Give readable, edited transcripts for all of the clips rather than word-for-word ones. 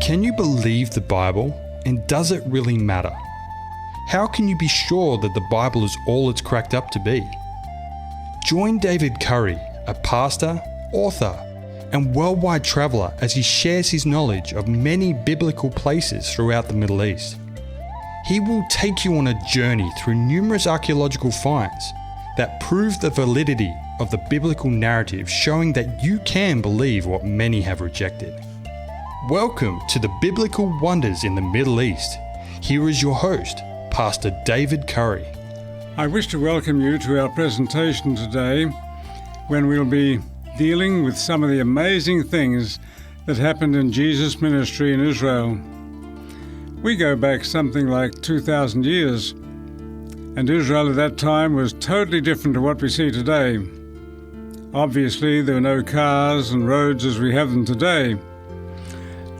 Can you believe the Bible, and does it really matter? How can you be sure that the Bible is all it's cracked up to be? Join David Curry, a pastor, author, and worldwide traveller, as he shares his knowledge of many biblical places throughout the Middle East. He will take you on a journey through numerous archaeological finds that prove the validity of the biblical narrative, showing that you can believe what many have rejected. Welcome to the Biblical Wonders in the Middle East. Here is your host, Pastor David Curry. I wish to welcome you to our presentation today, when we'll be dealing with some of the amazing things that happened in Jesus' ministry in Israel. We go back something like 2,000 years, and Israel at that time was totally different to what we see today. Obviously, there were no cars and roads as we have them today.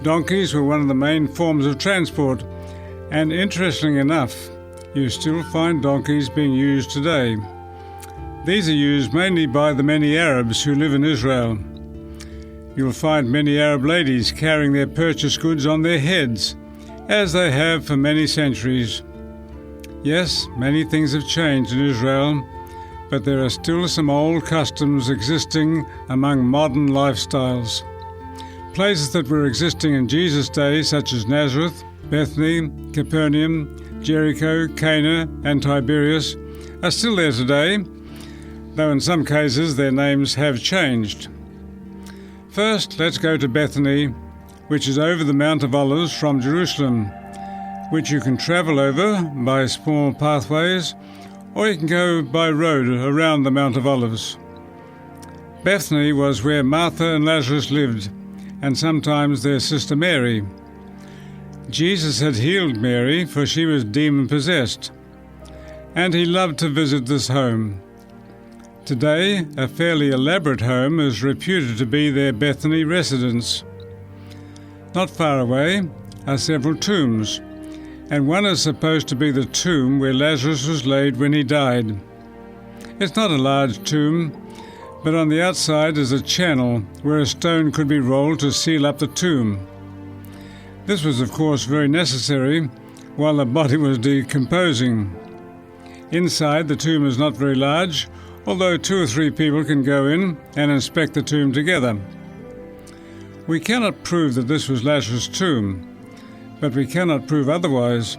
Donkeys were one of the main forms of transport, and interestingly enough, you still find donkeys being used today. These are used mainly by the many Arabs who live in Israel. You'll find many Arab ladies carrying their purchased goods on their heads, as they have for many centuries. Yes, many things have changed in Israel, but there are still some old customs existing among modern lifestyles. Places that were existing in Jesus' day, such as Nazareth, Bethany, Capernaum, Jericho, Cana, and Tiberias, are still there today, though in some cases their names have changed. First, let's go to Bethany, which is over the Mount of Olives from Jerusalem, which you can travel over by small pathways, or you can go by road around the Mount of Olives. Bethany was where Martha and Lazarus lived, and sometimes their sister Mary. Jesus had healed Mary, for she was demon-possessed, and he loved to visit this home. Today, a fairly elaborate home is reputed to be their Bethany residence. Not far away are several tombs, and one is supposed to be the tomb where Lazarus was laid when he died. It's not a large tomb, but on the outside is a channel where a stone could be rolled to seal up the tomb. This was, of course, very necessary while the body was decomposing. Inside, the tomb is not very large, although 2 or 3 people can go in and inspect the tomb together. We cannot prove that this was Lazarus' tomb, but we cannot prove otherwise,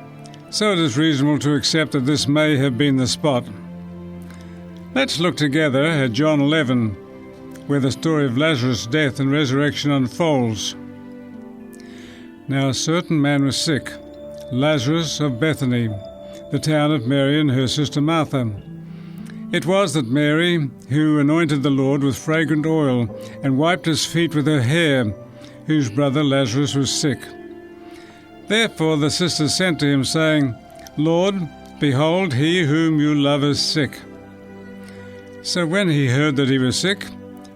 so it is reasonable to accept that this may have been the spot. Let's look together at John 11, where the story of Lazarus' death and resurrection unfolds. Now a certain man was sick, Lazarus of Bethany, the town of Mary and her sister Martha. It was that Mary, who anointed the Lord with fragrant oil and wiped his feet with her hair, whose brother Lazarus was sick. Therefore the sisters sent to him, saying, Lord, behold, he whom you love is sick. So when he heard that he was sick,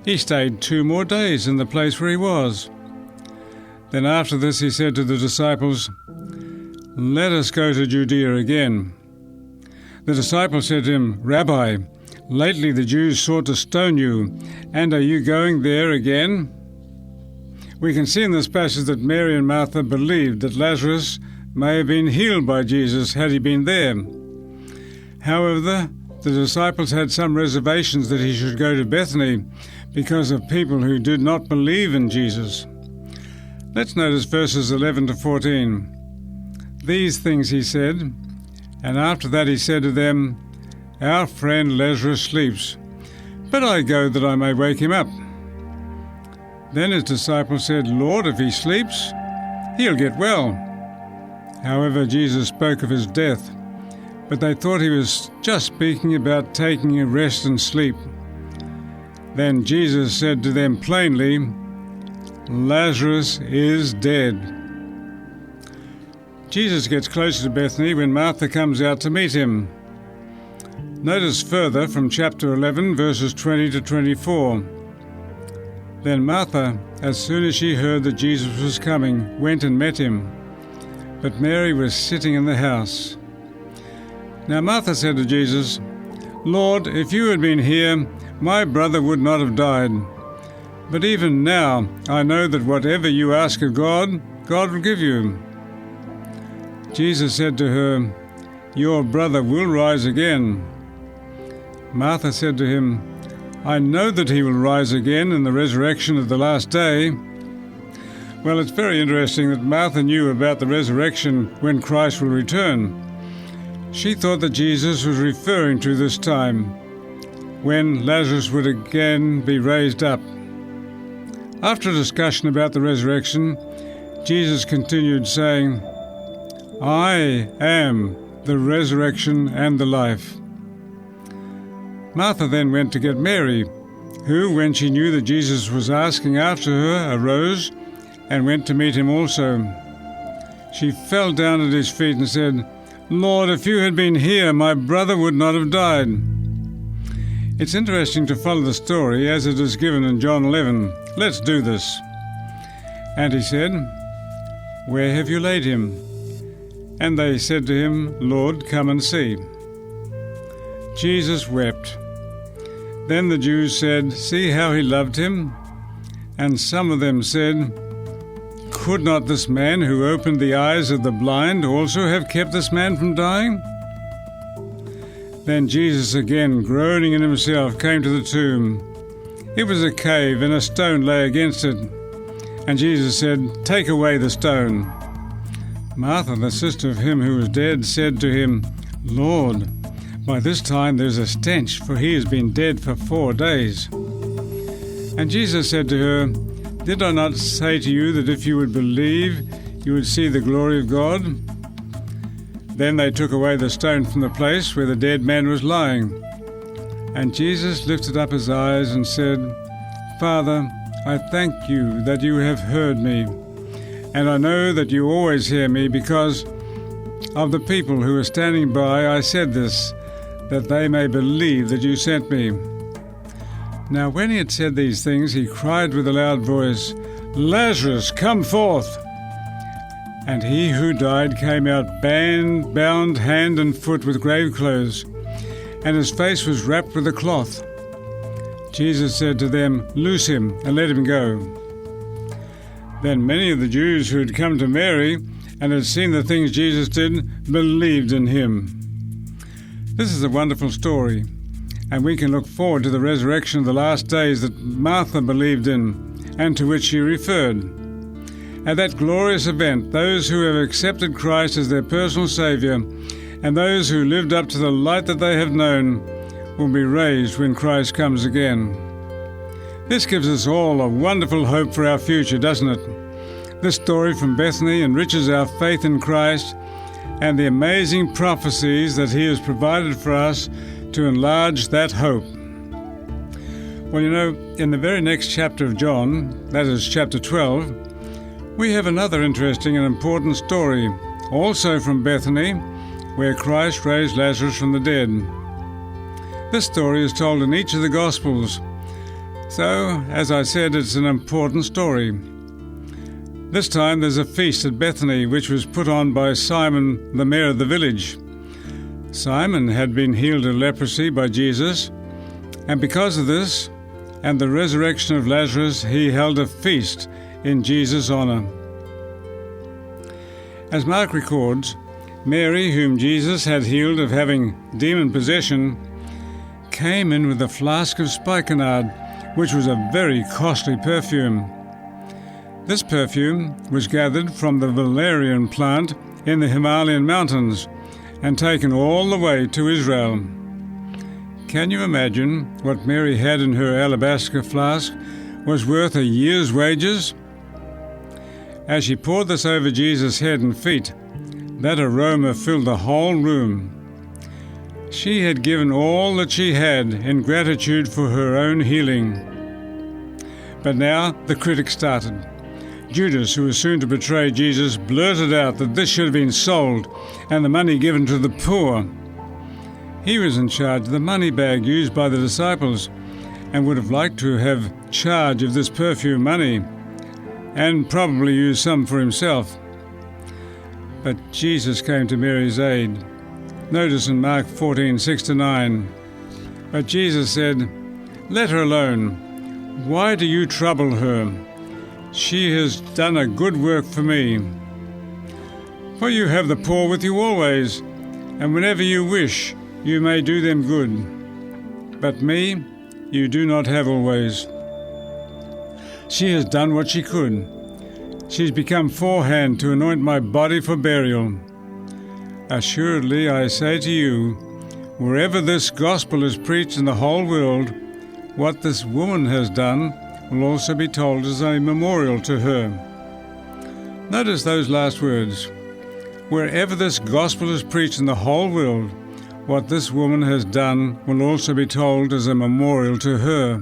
he stayed 2 more days in the place where he was. Then after this he said to the disciples, Let us go to Judea again. The disciples said to him, Rabbi, lately the Jews sought to stone you, and are you going there again? We can see in this passage that Mary and Martha believed that Lazarus may have been healed by Jesus had he been there. However, the disciples had some reservations that he should go to Bethany because of people who did not believe in Jesus. Let's notice verses 11 to 14. These things he said, and after that he said to them, Our friend Lazarus sleeps, but I go that I may wake him up. Then his disciples said, Lord, if he sleeps, he'll get well. However, Jesus spoke of his death, but they thought he was just speaking about taking a rest and sleep. Then Jesus said to them plainly, Lazarus is dead. Jesus gets closer to Bethany when Martha comes out to meet him. Notice further from chapter 11, verses 20 to 24. Then Martha, as soon as she heard that Jesus was coming, went and met him. But Mary was sitting in the house. Now Martha said to Jesus, Lord, if you had been here, my brother would not have died. But even now I know that whatever you ask of God, God will give you." Jesus said to her, "Your brother will rise again." Martha said to him, "I know that he will rise again in the resurrection of the last day." Well, it's very interesting that Martha knew about the resurrection when Christ will return. She thought that Jesus was referring to this time, when Lazarus would again be raised up. After a discussion about the resurrection, Jesus continued saying, "I am the resurrection and the life." Martha then went to get Mary, who, when she knew that Jesus was asking after her, arose and went to meet him also. She fell down at his feet and said, "Lord, if you had been here, my brother would not have died." It's interesting to follow the story as it is given in John 11. Let's do this. And he said, "Where have you laid him?" And they said to him, "Lord, come and see." Jesus wept. Then the Jews said, "See how he loved him?" And some of them said, "Could not this man who opened the eyes of the blind also have kept this man from dying?" Then Jesus, again groaning in himself, came to the tomb. It was a cave, and a stone lay against it. And Jesus said, "Take away the stone." Martha, the sister of him who was dead, said to him, "Lord, by this time there is a stench, for he has been dead for 4 days." And Jesus said to her, "Did I not say to you that if you would believe, you would see the glory of God?" Then they took away the stone from the place where the dead man was lying. And Jesus lifted up his eyes and said, "Father, I thank you that you have heard me. And I know that you always hear me because of the people who are standing by. I said this, that they may believe that you sent me." Now when he had said these things, he cried with a loud voice, "Lazarus, come forth!" And he who died came out bound hand and foot with grave clothes, and his face was wrapped with a cloth. Jesus said to them, "Loose him and let him go." Then many of the Jews who had come to Mary and had seen the things Jesus did believed in him. This is a wonderful story, and we can look forward to the resurrection of the last days that Martha believed in and to which she referred. At that glorious event, those who have accepted Christ as their personal Saviour and those who lived up to the light that they have known will be raised when Christ comes again. This gives us all a wonderful hope for our future, doesn't it? This story from Bethany enriches our faith in Christ and the amazing prophecies that he has provided for us to enlarge that hope. Well, you know, in the very next chapter of John, that is chapter 12, we have another interesting and important story, also from Bethany, where Christ raised Lazarus from the dead. This story is told in each of the Gospels. So, as I said, it's an important story. This time there's a feast at Bethany, which was put on by Simon, the mayor of the village. Simon had been healed of leprosy by Jesus, and because of this and the resurrection of Lazarus, he held a feast in Jesus' honor. As Mark records, Mary, whom Jesus had healed of having demon possession, came in with a flask of spikenard, which was a very costly perfume. This perfume was gathered from the valerian plant in the Himalayan mountains and taken all the way to Israel. Can you imagine what Mary had in her alabaster flask was worth a year's wages? As she poured this over Jesus' head and feet, that aroma filled the whole room. She had given all that she had in gratitude for her own healing. But now the critics started. Judas, who was soon to betray Jesus, blurted out that this should have been sold and the money given to the poor. He was in charge of the money bag used by the disciples and would have liked to have charge of this perfume money and probably used some for himself. But Jesus came to Mary's aid. Notice in Mark 14:6-9. But Jesus said, "Let her alone. Why do you trouble her? She has done a good work for me. For you have the poor with you always, and whenever you wish, you may do them good. But me you do not have always. She has done what she could. She's become forehand to anoint my body for burial. Assuredly, I say to you, wherever this gospel is preached in the whole world, what this woman has done will also be told as a memorial to her. Notice those last words. Wherever this gospel is preached in the whole world, what this woman has done will also be told as a memorial to her.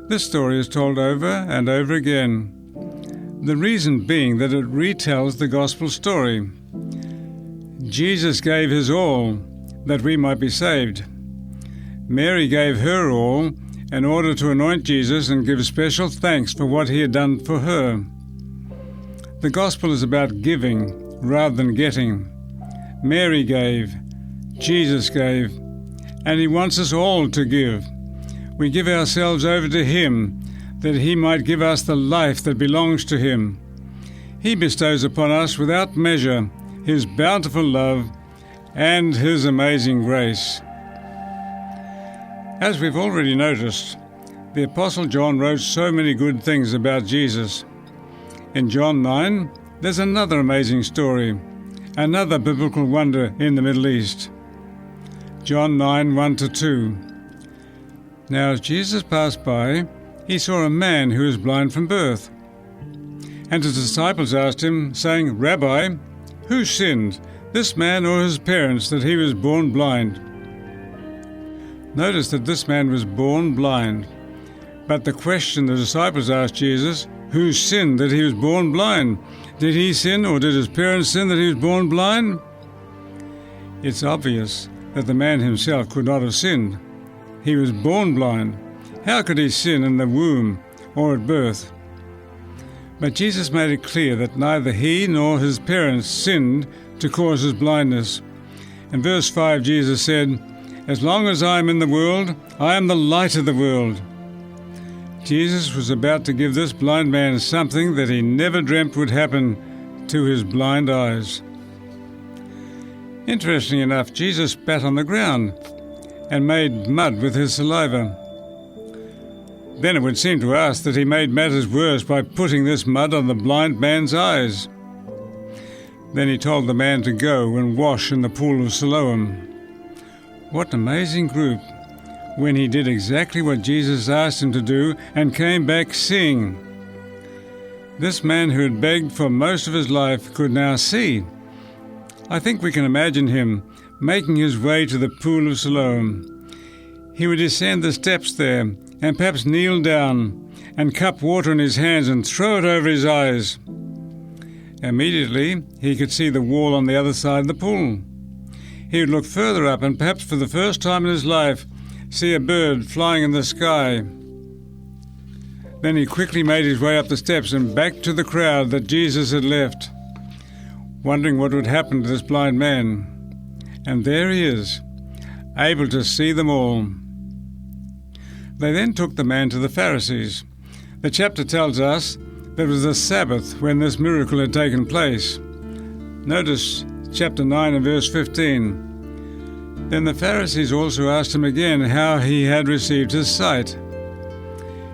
This story is told over and over again. The reason being that it retells the gospel story. Jesus gave his all that we might be saved. Mary gave her all in order to anoint Jesus and give special thanks for what he had done for her. The gospel is about giving rather than getting. Mary gave, Jesus gave, and he wants us all to give. We give ourselves over to him that he might give us the life that belongs to him. He bestows upon us without measure his bountiful love and his amazing grace. As we've already noticed, the Apostle John wrote so many good things about Jesus. In John 9, there's another amazing story, another biblical wonder in the Middle East. John 9, 1-2. Now as Jesus passed by, he saw a man who was blind from birth. And his disciples asked him, saying, Rabbi, who sinned, this man or his parents, that he was born blind? Notice that this man was born blind. But the question the disciples asked Jesus, who sinned that he was born blind? Did he sin or did his parents sin that he was born blind? It's obvious that the man himself could not have sinned. He was born blind. How could he sin in the womb or at birth? But Jesus made it clear that neither he nor his parents sinned to cause his blindness. In verse 5, Jesus said, As long as I am in the world, I am the light of the world. Jesus was about to give this blind man something that he never dreamt would happen to his blind eyes. Interestingly enough, Jesus spat on the ground and made mud with his saliva. Then it would seem to us that he made matters worse by putting this mud on the blind man's eyes. Then he told the man to go and wash in the pool of Siloam. What an amazing group, when he did exactly what Jesus asked him to do and came back seeing. This man who had begged for most of his life could now see. I think we can imagine him making his way to the pool of Siloam. He would descend the steps there and perhaps kneel down and cup water in his hands and throw it over his eyes. Immediately, he could see the wall on the other side of the pool. He would look further up and perhaps for the first time in his life see a bird flying in the sky. Then he quickly made his way up the steps and back to the crowd that Jesus had left, wondering what would happen to this blind man. And there he is, able to see them all. They then took the man to the Pharisees. The chapter tells us that it was the Sabbath when this miracle had taken place. Notice chapter 9 and verse 15. Then the Pharisees also asked him again how he had received his sight.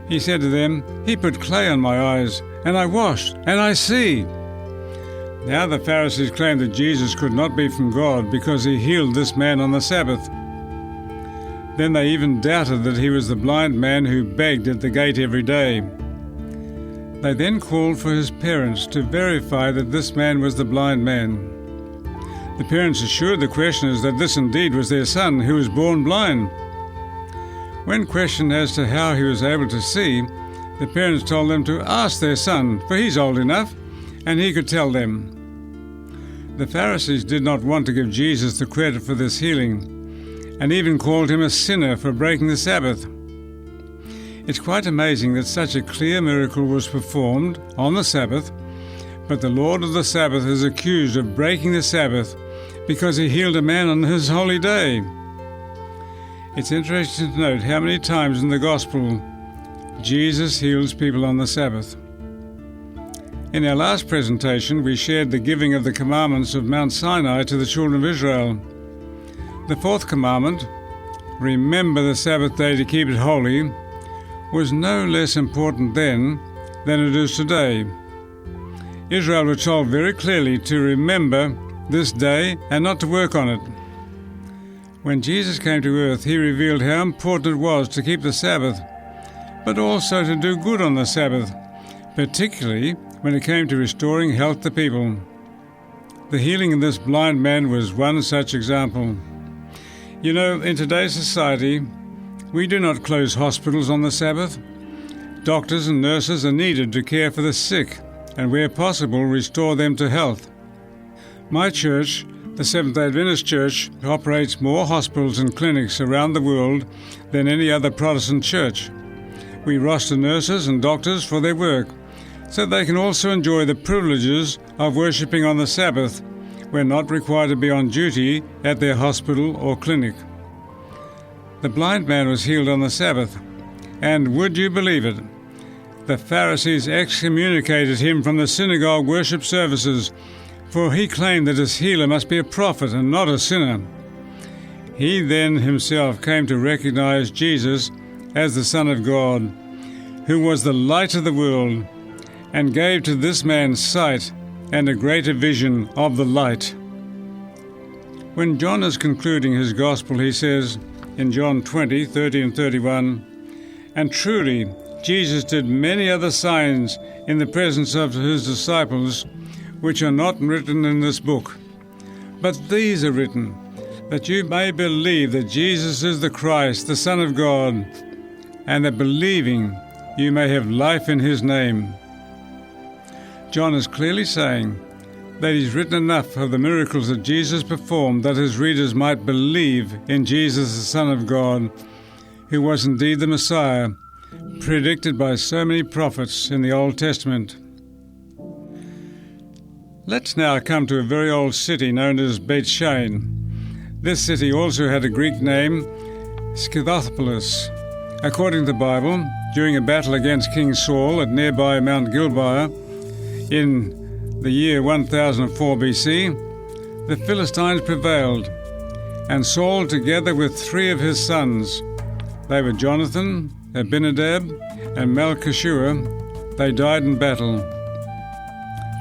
He said to them, He put clay on my eyes, and I washed, and I see. Now the Pharisees claimed that Jesus could not be from God because he healed this man on the Sabbath. Then they even doubted that he was the blind man who begged at the gate every day. They then called for his parents to verify that this man was the blind man. The parents assured the questioners that this indeed was their son who was born blind. When questioned as to how he was able to see, the parents told them to ask their son, for he's old enough, and he could tell them. The Pharisees did not want to give Jesus the credit for this healing, and even called him a sinner for breaking the Sabbath. It's quite amazing that such a clear miracle was performed on the Sabbath, but the Lord of the Sabbath is accused of breaking the Sabbath because he healed a man on his holy day. It's interesting to note how many times in the Gospel Jesus heals people on the Sabbath. In our last presentation, we shared the giving of the commandments of Mount Sinai to the children of Israel. The fourth commandment, remember the Sabbath day to keep it holy, was no less important then than it is today. Israel were told very clearly to remember this day and not to work on it. When Jesus came to earth, he revealed how important it was to keep the Sabbath, but also to do good on the Sabbath, particularly when it came to restoring health to people. The healing of this blind man was one such example. You know, in today's society, we do not close hospitals on the Sabbath. Doctors and nurses are needed to care for the sick and, where possible, restore them to health. My church, the Seventh-day Adventist Church, operates more hospitals and clinics around the world than any other Protestant church. We roster nurses and doctors for their work, so they can also enjoy the privileges of worshipping on the Sabbath when not required to be on duty at their hospital or clinic. The blind man was healed on the Sabbath, and would you believe it? The Pharisees excommunicated him from the synagogue worship services, for he claimed that his healer must be a prophet and not a sinner. He then himself came to recognize Jesus as the Son of God, who was the light of the world, and gave to this man sight and a greater vision of the light. When John is concluding his gospel, he says in John 20:30 and 31, "And truly Jesus did many other signs in the presence of his disciples, which are not written in this book. But these are written, that you may believe that Jesus is the Christ, the Son of God, and that believing you may have life in his name." John is clearly saying that he's written enough of the miracles that Jesus performed that his readers might believe in Jesus, the Son of God, who was indeed the Messiah, predicted by so many prophets in the Old Testament. Let's now come to a very old city known as Beit Shean. This city also had a Greek name, Scythopolis. According to the Bible, during a battle against King Saul at nearby Mount Gilboa in the year 1004 BC, the Philistines prevailed, and Saul, together with 3 of his sons, they were Jonathan, Abinadab, and Malchishua, they died in battle.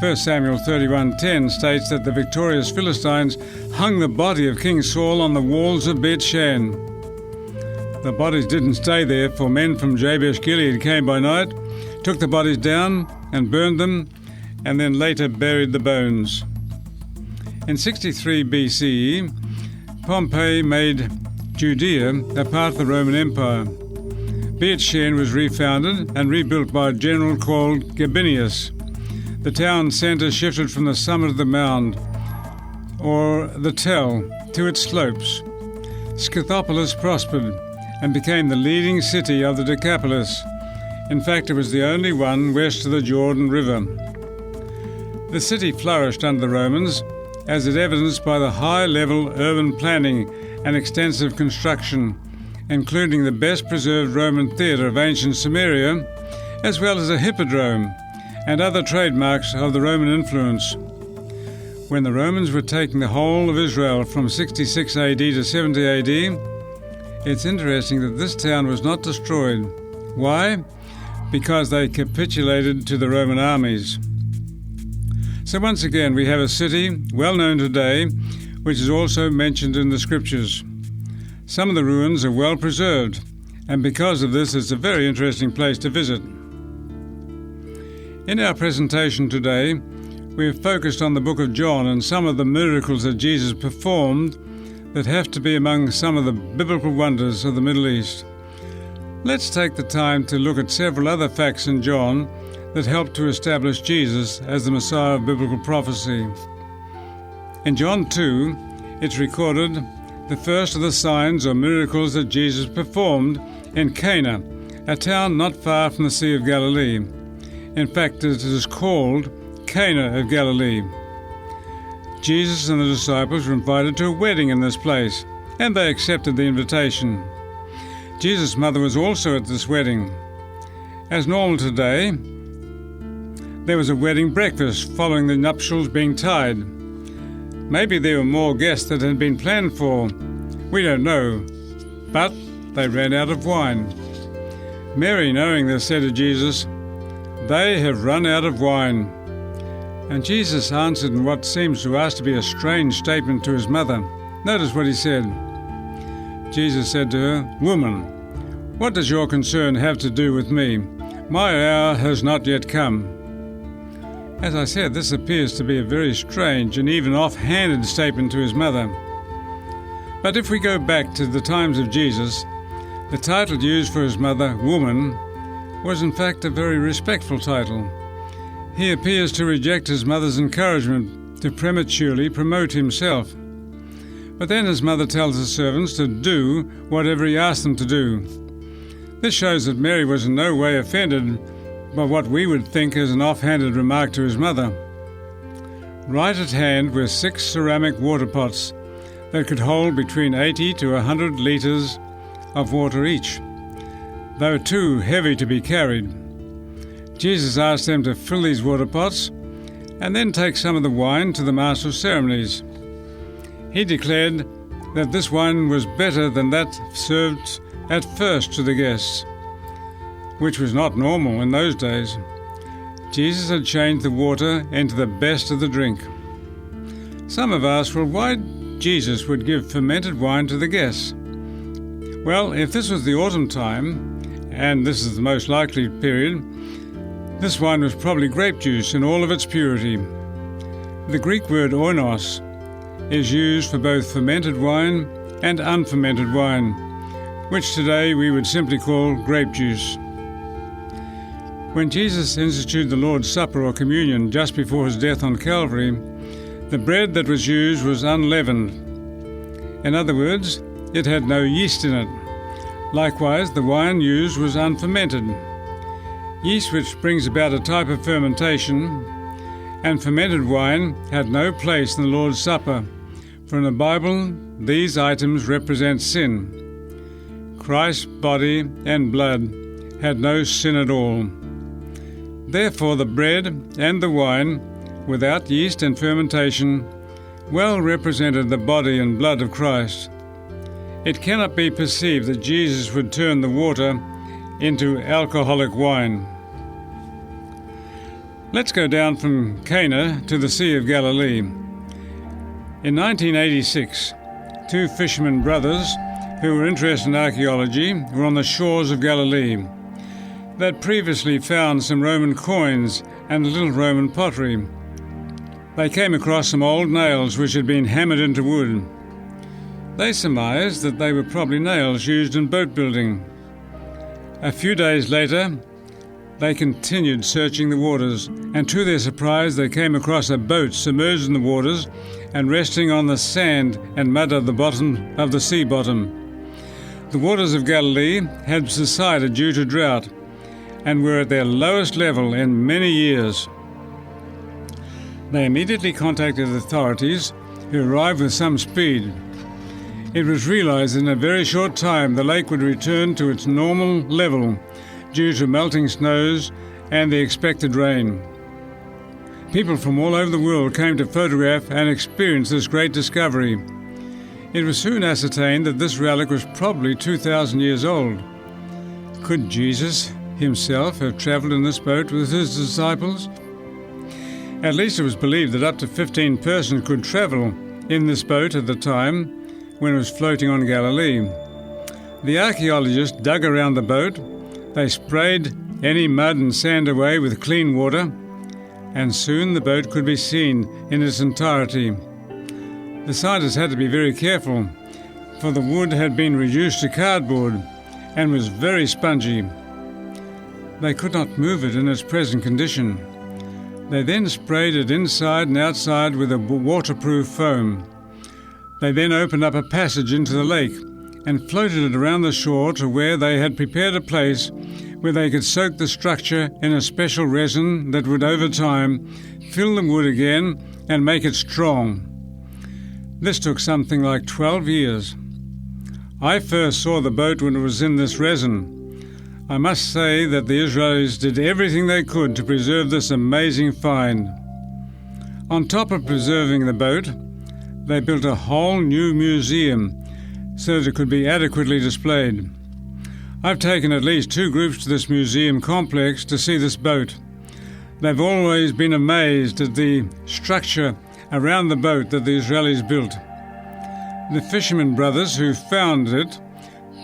1 Samuel 31:10 states that the victorious Philistines hung the body of King Saul on the walls of Beit Shean. The bodies didn't stay there, for men from Jabesh Gilead came by night, took the bodies down and burned them, and then later buried the bones. In 63 BCE, Pompey made Judea a part of the Roman Empire. Beit Shean was refounded and rebuilt by a general called Gabinius. The town centre shifted from the summit of the mound, or the tell, to its slopes. Scythopolis prospered and became the leading city of the Decapolis. In fact, it was the only one west of the Jordan River. The city flourished under the Romans, as is evidenced by the high-level urban planning and extensive construction, including the best-preserved Roman theatre of ancient Samaria, as well as a hippodrome and other trademarks of the Roman influence. When the Romans were taking the whole of Israel from 66 AD to 70 AD, it's interesting that this town was not destroyed. Why? Because they capitulated to the Roman armies. So once again, we have a city well known today, which is also mentioned in the scriptures. Some of the ruins are well preserved, and because of this, it's a very interesting place to visit. In our presentation today, we have focused on the book of John and some of the miracles that Jesus performed that have to be among some of the biblical wonders of the Middle East. Let's take the time to look at several other facts in John that help to establish Jesus as the Messiah of biblical prophecy. In John 2, it's recorded the first of the signs or miracles that Jesus performed in Cana, a town not far from the Sea of Galilee. In fact, it is called Cana of Galilee. Jesus and the disciples were invited to a wedding in this place, and they accepted the invitation. Jesus' mother was also at this wedding. As normal today, there was a wedding breakfast following the nuptials being tied. Maybe there were more guests that had been planned for. We don't know. But they ran out of wine. Mary, knowing this, said to Jesus, "They have run out of wine." And Jesus answered in what seems to us to be a strange statement to his mother. Notice what he said. Jesus said to her, "Woman, what does your concern have to do with me? My hour has not yet come." As I said, this appears to be a very strange and even off-handed statement to his mother. But if we go back to the times of Jesus, the title used for his mother, woman, was in fact a very respectful title. He appears to reject his mother's encouragement to prematurely promote himself. But then his mother tells the servants to do whatever he asked them to do. This shows that Mary was in no way offended by what we would think is an offhanded remark to his mother. Right at hand were 6 ceramic water pots that could hold between 80 to 100 litres of water each, though too heavy to be carried. Jesus asked them to fill these water pots and then take some of the wine to the master of ceremonies. He declared that this wine was better than that served at first to the guests, which was not normal in those days. Jesus had changed the water into the best of the drink. Some have asked, well, why Jesus would give fermented wine to the guests? Well, if this was the autumn time, and this is the most likely period, this wine was probably grape juice in all of its purity. The Greek word oinos is used for both fermented wine and unfermented wine, which today we would simply call grape juice. When Jesus instituted the Lord's Supper or communion just before his death on Calvary, the bread that was used was unleavened. In other words, it had no yeast in it. Likewise, the wine used was unfermented. Yeast, which brings about a type of fermentation, and fermented wine had no place in the Lord's Supper, for in the Bible these items represent sin. Christ's body and blood had no sin at all. Therefore the bread and the wine, without yeast and fermentation, well represented the body and blood of Christ. It cannot be perceived that Jesus would turn the water into alcoholic wine. Let's go down from Cana to the Sea of Galilee. In 1986, 2 fishermen brothers who were interested in archaeology were on the shores of Galilee. They'd previously found some Roman coins and a little Roman pottery. They came across some old nails which had been hammered into wood. They surmised that they were probably nails used in boat building. A few days later, they continued searching the waters, and to their surprise they came across a boat submerged in the waters and resting on the sand and mud at the bottom of the sea bottom. The waters of Galilee had subsided due to drought and were at their lowest level in many years. They immediately contacted authorities, who arrived with some speed. It was realized in a very short time the lake would return to its normal level due to melting snows and the expected rain. People from all over the world came to photograph and experience this great discovery. It was soon ascertained that this relic was probably 2,000 years old. Could Jesus himself have traveled in this boat with his disciples? At least it was believed that up to 15 persons could travel in this boat at the time when it was floating on Galilee. The archaeologists dug around the boat, they sprayed any mud and sand away with clean water, and soon the boat could be seen in its entirety. The scientists had to be very careful, for the wood had been reduced to cardboard and was very spongy. They could not move it in its present condition. They then sprayed it inside and outside with a waterproof foam. They then opened up a passage into the lake and floated it around the shore to where they had prepared a place where they could soak the structure in a special resin that would over time fill the wood again and make it strong. This took something like 12 years. I first saw the boat when it was in this resin. I must say that the Israelis did everything they could to preserve this amazing find. On top of preserving the boat, they built a whole new museum so that it could be adequately displayed. I've taken at least 2 groups to this museum complex to see this boat. They've always been amazed at the structure around the boat that the Israelis built. The fishermen brothers who founded it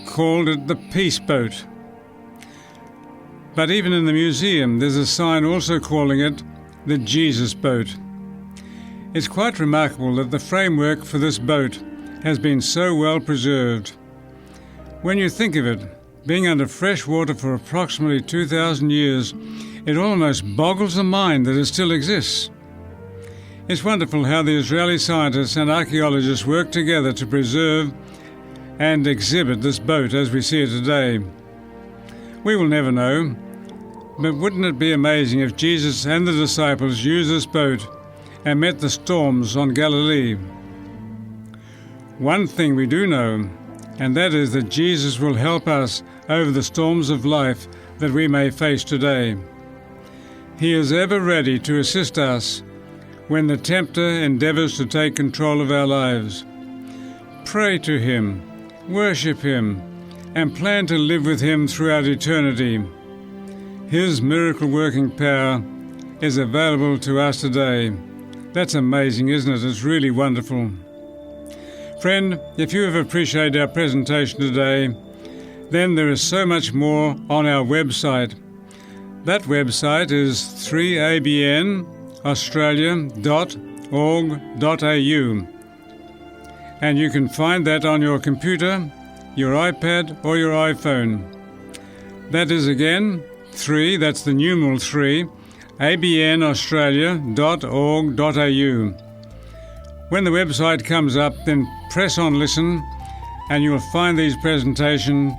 called it the Peace Boat. But even in the museum, there's a sign also calling it the Jesus Boat. It's quite remarkable that the framework for this boat has been so well preserved. When you think of it, being under fresh water for approximately 2,000 years, it almost boggles the mind that it still exists. It's wonderful how the Israeli scientists and archaeologists work together to preserve and exhibit this boat as we see it today. We will never know, but wouldn't it be amazing if Jesus and the disciples used this boat and met the storms on Galilee? One thing we do know, and that is that Jesus will help us over the storms of life that we may face today. He is ever ready to assist us when the tempter endeavors to take control of our lives. Pray to Him, worship Him, and plan to live with Him throughout eternity. His miracle-working power is available to us today. That's amazing, isn't it? It's really wonderful. Friend, if you have appreciated our presentation today, then there is so much more on our website. That website is 3abnaustralia.org.au, and you can find that on your computer, your iPad or your iPhone. That is again 3, that's the numeral 3, abnaustralia.org.au. When the website comes up, then press on listen and you'll find these presentations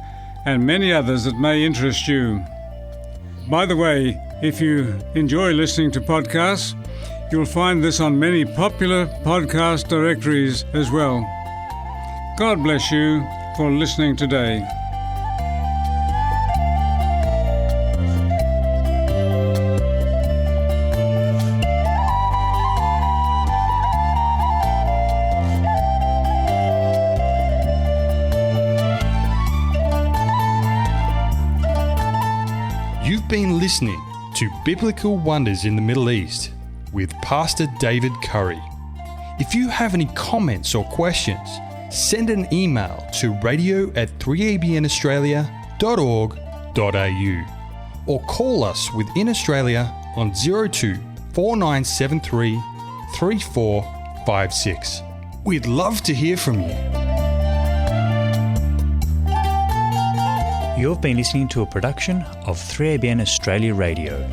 and many others that may interest you. By the way, if you enjoy listening to podcasts, you'll find this on many popular podcast directories as well. God bless you for listening today. You've been listening to Biblical Wonders in the Middle East with Pastor David Curry. If you have any comments or questions, send an email to radio@3abnaustralia.org.au or call us within Australia on 02 4973 3456. We'd love to hear from you. You've been listening to a production of 3ABN Australia Radio.